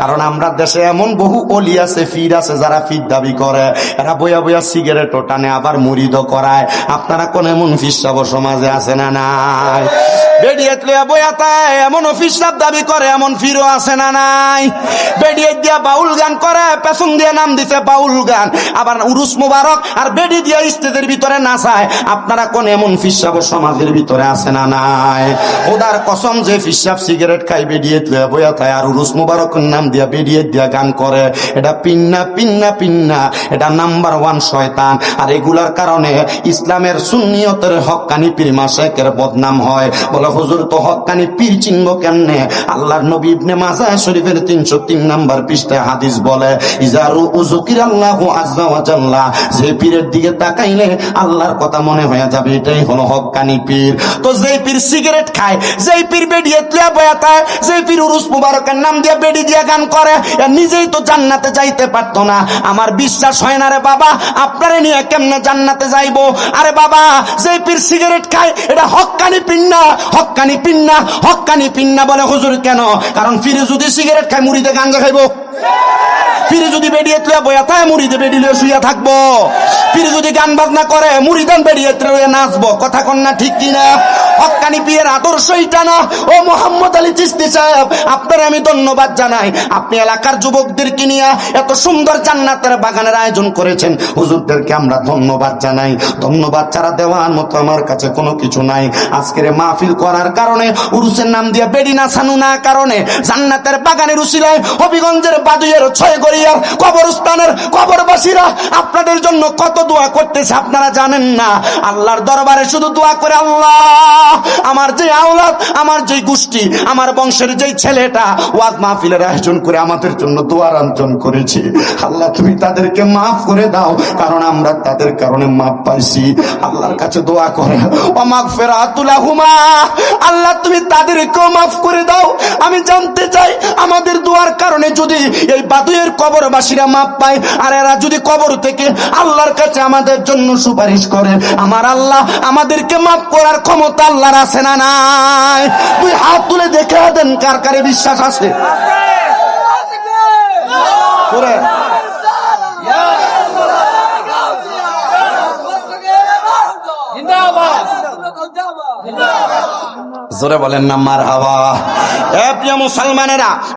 কারণ আমরা দেশে এমন বহু অলি আছে, ফির আছে, যারা ফির দাবি করে, এরা বইয়া বইয়া সিগারেটও টানে, আবার মুরিদও করায়। আপনারা কোন এমন ফিসাব সমাজে আছে না নাই? বেডিয়েত লইয়া বইয়া তাই এমন ফিসাব দাবি করে, এমন ফিরও আছে না নাই? বেডিয়েত দিয়া বাউল গান করে, পেছন দিয়ে নাম দিতে বাউল গান, আবার উরুস মুবারক আর বেডি দিয়া স্টেজের ভিতরে নাচায়। আপনারা কোন এমন ফিসাব সমাজের ভিতরে আছে না নাই? ওদার কসম, যে ফিসাব সিগারেট খাই, বেডিয়েত লইয়া বইয়া তাই আর উরুস মুবারকের নাম দিয়া বেডিয়েত দিয়া গান করে, এটা পিন্না পিন্না পিন্না, এটা নাম্বার 1 শয়তান। আর এগুলার কারণে ইসলামের সুন্নিয়তের হক্কানি পীর মাশায়েখের বদনাম হয়। বলে হুজুর তো হক্কানি পীর চিনব কেমনে? আল্লাহর নবী ইবনে মাজাহ শরীফের 303 নাম্বার পৃষ্ঠায় হাদিস বলে, ইজারু উযকিরাল্লাহু আযজা ওয়া জাল্লা, যে পীরের দিকে তাকাইলে আল্লাহর কথা মনে হয়ে যাবে, এটাই হলো হক্কানি পীর। তো যেই পীর সিগারেট খায়, যেই পীর বেডিয়েত লিয়া বয়াতায়, যেই পীর উরুস মুবারকের নাম দিয়ে বেডি দিয়া গান করে, নিজেই তো জান্নাতে যাইতে পারতো না। আমার বিশ্বাস হয় না রে বাবা, আপনারে নিয়ে কেমনে জান্নাতে যাইবো? আরে বাবা, যেই পীর সিগারেট খায়, এটা হক্কানি পীর না, হক্কানি পীর না, হক্কানি পীর না। বলে হুজুর কেন? কারণ পীরে যদি সিগারেট খায়, মুড়িতে গাঞ্জা খাইবো। পীরে যদি বেডিয়েত লইয়া বয়া থাকে, মুড়িতে বেডি লইয়া শুইয়া থাকবো। পীরে যদি গান বাজনা করে, মুড়িদান বেডিয়েত লইয়া নাচবো। কথা কন না ঠিক কিনা? হক্কানি পীরের আদর্শ এটা না। ও মোহাম্মদ আলী চিশতি সাহেব, আপনার আমি ধন্যবাদ জানাই। আপনি এলাকার যুবকদেরকে নিয়ে এত সুন্দর জান্নাতের বাগানের আয়োজন করেছেন। হুজুরদেরকে আমরা ধন্যবাদ জানাই। ধন্যবাদ ছাড়া দেওয়ার মতো আমার কাছে কোনো কিছু নাই। আজকের মাহফিল করার কারণে, উরুসের নাম দিয়ে বেডি নাচানো না কারণে, জান্নাতের বাগানের উসিলায় হবিগঞ্জের বাদুইয়ের, ছয়গড়িয়ার কবরস্থানের কবরবাসীরা আপনাদের জন্য কত দোয়া করতেছে আপনারা জানেন না। আল্লাহর দরবারে শুধু দোয়া করে, আল্লাহ আমার যে আওলাদ, আমার যে গোষ্ঠী, আমার বংশের যেই ছেলেটা ওয়াজ মাহফিলের আয়োজন করে আমাদের জন্য দোয়ার আয়োজন করেছে, আল্লাহ তুমি তাদেরকে মাফ করে দাও, কারণ আমরা তাদের কারণে মাফ পাইছি। আল্লাহর কাছে দোয়া করে, ও মাগফিরাতুল লাহুমা, আল্লাহ তুমি তাদেরকেও মাফ করে দাও। আমি জানতে চাই, আমাদের দোয়ার কারণে যদি এই বাদুয়ের কবরবাসীরা মাফ পায়, আর এরা যদি কবর থেকে আল্লাহর কাছে আমাদের জন্য সুপারিশ করে, আমার আল্লাহ আমাদেরকে মাফ করার ক্ষমতা আল্লাহর আছে না নাই? তুই হাত তুলে দেখে দেন কার কারে বিশ্বাস আছে। জোরে বলেন না মারহাবা। এ প্রিয় মুসলমানেরা,